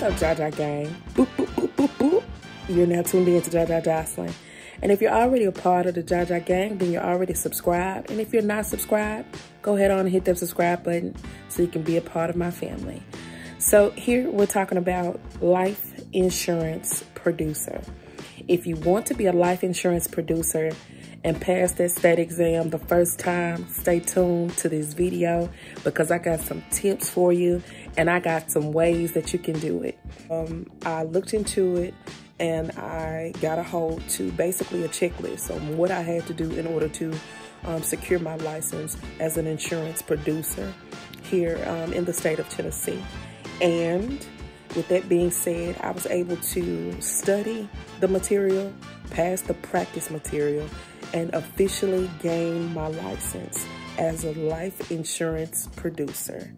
up, Jaja gang? Boop, boop, boop, boop, boop. You're now tuned in to Jaja Jocelyn. And if you're already a part of the Jaja gang, then you're already subscribed. And if you're not subscribed, go ahead on and hit that subscribe button so you can be a part of my family. So here we're talking about life insurance producer. If you want to be a life insurance producer and pass that state exam the first time, stay tuned to this video because I got some tips for you and I got some ways that you can do it. I looked into it and I got a hold to basically a checklist on what I had to do in order to secure my license as an insurance producer here in the state of Tennessee. And with that being said, I was able to study the material, pass the practice material, and officially gain my license as a life insurance producer.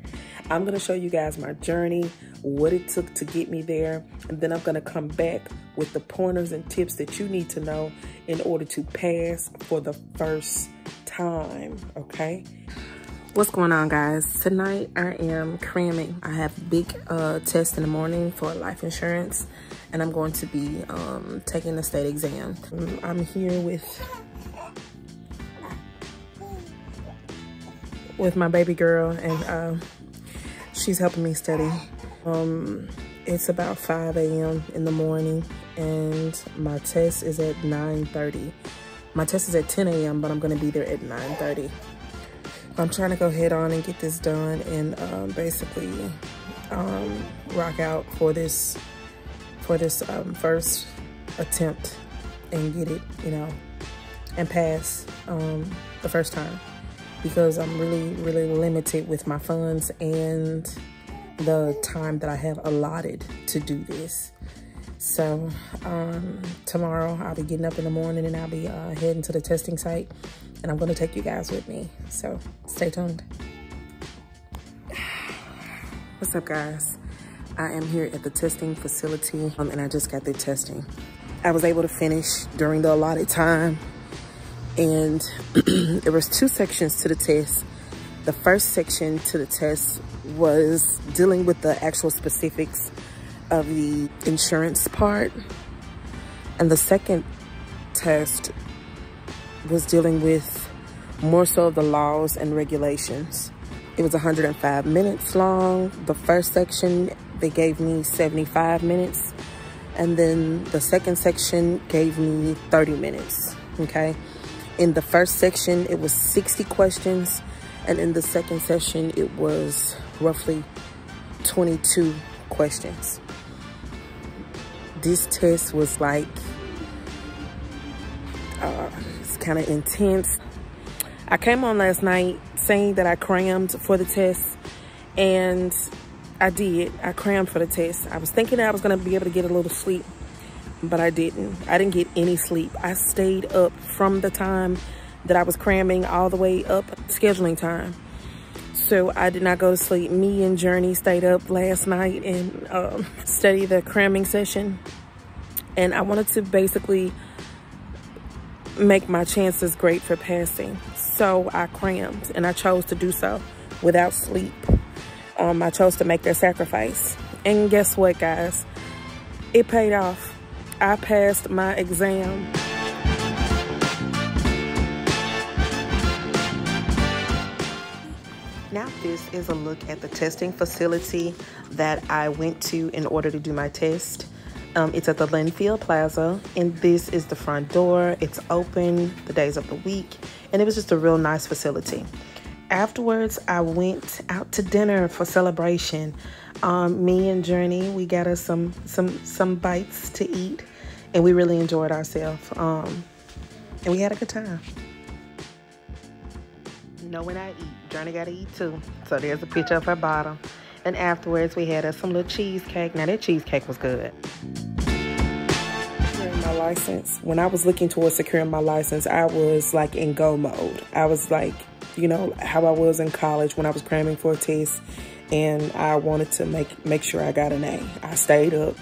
I'm gonna show you guys my journey, what it took to get me there, and then I'm gonna come back with the pointers and tips that you need to know in order to pass for the first time, okay? What's going on, guys? Tonight I am cramming. I have a big test in the morning for life insurance, and I'm going to be taking the state exam. I'm here with my baby girl, and she's helping me study. It's about 5 a.m. in the morning, and my test is at 9:30. My test is at 10 a.m., but I'm gonna be there at 9:30. I'm trying to go head on and get this done and basically rock out for this first attempt and get it, you know, and pass the first time, because I'm really limited with my funds and the time that I have allotted to do this. So tomorrow I'll be getting up in the morning and I'll be heading to the testing site, and I'm gonna take you guys with me. So stay tuned. What's up, guys? I am here at the testing facility and I just got through testing. I was able to finish during the allotted time, and there was 2 sections to the test. The first section to the test was dealing with the actual specifics of the insurance part, and the second test was dealing with more so of the laws and regulations. It was 105 minutes long. The first section, they gave me 75 minutes, and then the second section gave me 30 minutes, okay? In the first section, it was 60 questions, and in the second session, it was roughly 22 questions. This test was like, it's kind of intense. I came on last night saying that I crammed for the test, and I did. I crammed for the test. I was thinking I was gonna be able to get a little sleep, but I didn't. I didn't get any sleep. I stayed up from the time that I was cramming all the way up scheduling time. So I did not go to sleep. Me and Journey stayed up last night and studied the cramming session. And I wanted to basically make my chances great for passing. So I crammed, and I chose to do so without sleep. I chose to make that sacrifice. And guess what, guys? It paid off. I passed my exam. Now this is a look at the testing facility that I went to in order to do my test. It's at the Linfield Plaza, and this is the front door. It's open the days of the week, and it was just a real nice facility. Afterwards, I went out to dinner for celebration. Me and Journey, we got us some bites to eat, and we really enjoyed ourselves. And we had a good time. You know, when I eat, Journey gotta eat too. So there's a picture of her bottom. And afterwards, we had us some little cheesecake. Now that cheesecake was good. Securing my license. When I was looking towards securing my license, I was like in go mode. I was like, you know, how I was in college when I was cramming for a test, and I wanted to make sure I got an A. I stayed up.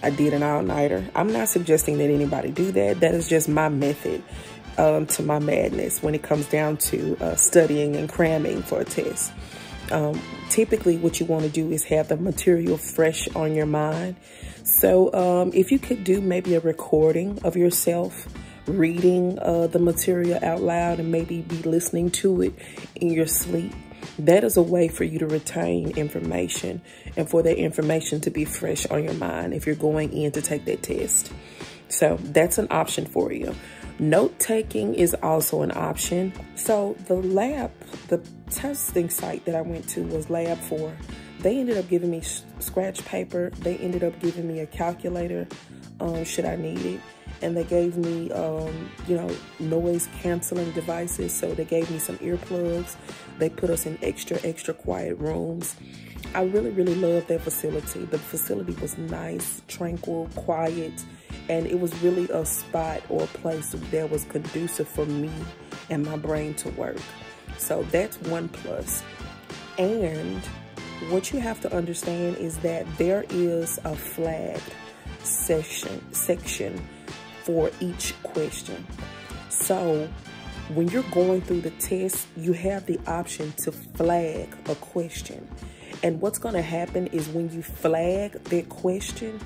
I did an all-nighter. I'm not suggesting that anybody do that. That is just my method to my madness when it comes down to studying and cramming for a test. typically what you want to do is have the material fresh on your mind. So if you could do maybe a recording of yourself reading the material out loud and maybe be listening to it in your sleep, that is a way for you to retain information and for that information to be fresh on your mind if you're going in to take that test. So that's an option for you. Note taking is also an option. So the testing site that I went to was Lab4. They ended up giving me scratch paper. They ended up giving me a calculator, should I need it. And they gave me, you know, noise canceling devices. So they gave me some earplugs. They put us in extra quiet rooms. I really love that facility. The facility was nice, tranquil, quiet, and it was really a spot or a place that was conducive for me and my brain to work. So that's one plus. And what you have to understand is that there is a flagged section for each question. So when you're going through the test, you have the option to flag a question. And what's going to happen is when you flag that question,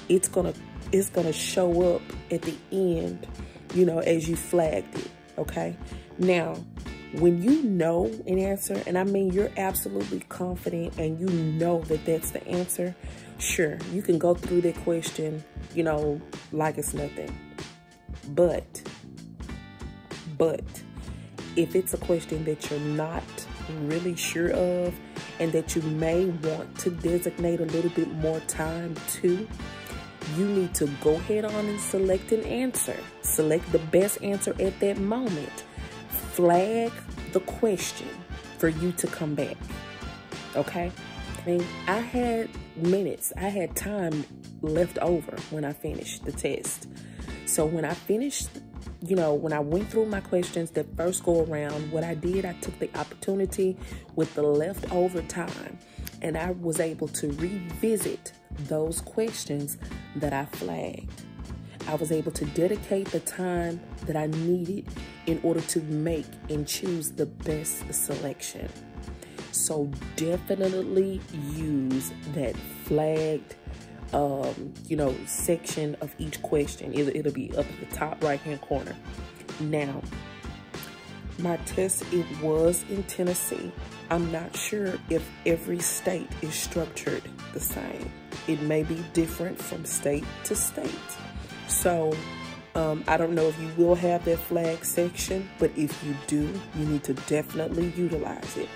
it's going to show up at the end, you know, as you flagged it, okay? Now, when you know an answer, and I mean you're absolutely confident and you know that that's the answer, sure, you can go through that question, you know, like it's nothing. But if it's a question that you're not really sure of and that you may want to designate a little bit more time to, you need to go ahead on and select an answer. Select the best answer at that moment. Flag the question for you to come back, okay? I mean, I had minutes, I had time left over when I finished the test. So when I finished, you know, when I went through my questions that first go around, what I did, I took the opportunity with the leftover time and I was able to revisit those questions that I flagged. I was able to dedicate the time that I needed in order to make and choose the best selection. So definitely use that flagged you know, section of each question. It'll be up at the top right hand corner. Now, my test, it was in Tennessee. I'm not sure if every state is structured the same. It may be different from state to state. So I don't know if you will have that flag section, but if you do, you need to definitely utilize it.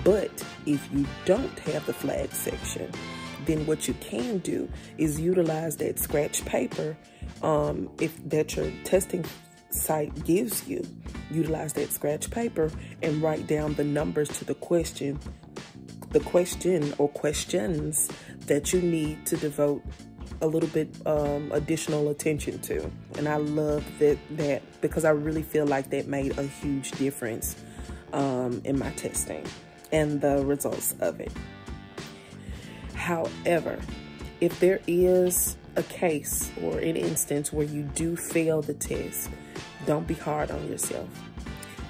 But if you don't have the flag section, then what you can do is utilize that scratch paper if that your testing site gives you. Utilize that scratch paper and write down the numbers to the question or questions that you need to devote a little bit additional attention to. And I love that because I really feel like that made a huge difference in my testing and the results of it. However, if there is a case or an instance where you do fail the test, don't be hard on yourself.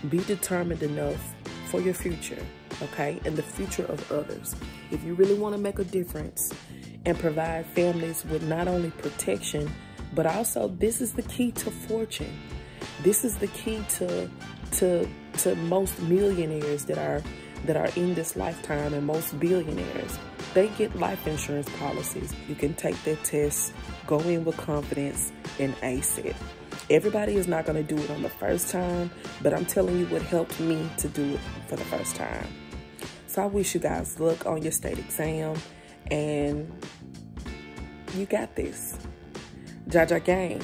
Be determined enough for your future, okay, and the future of others. If you really want to make a difference and provide families with not only protection, but also this is the key to fortune. This is the key to most millionaires that are in this lifetime, and most billionaires. They get life insurance policies. You can take that test, go in with confidence, and ace it. Everybody is not going to do it on the first time, but I'm telling you what helped me to do it for the first time. So I wish you guys luck on your state exam, and you got this. Jaja Gang,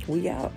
we out.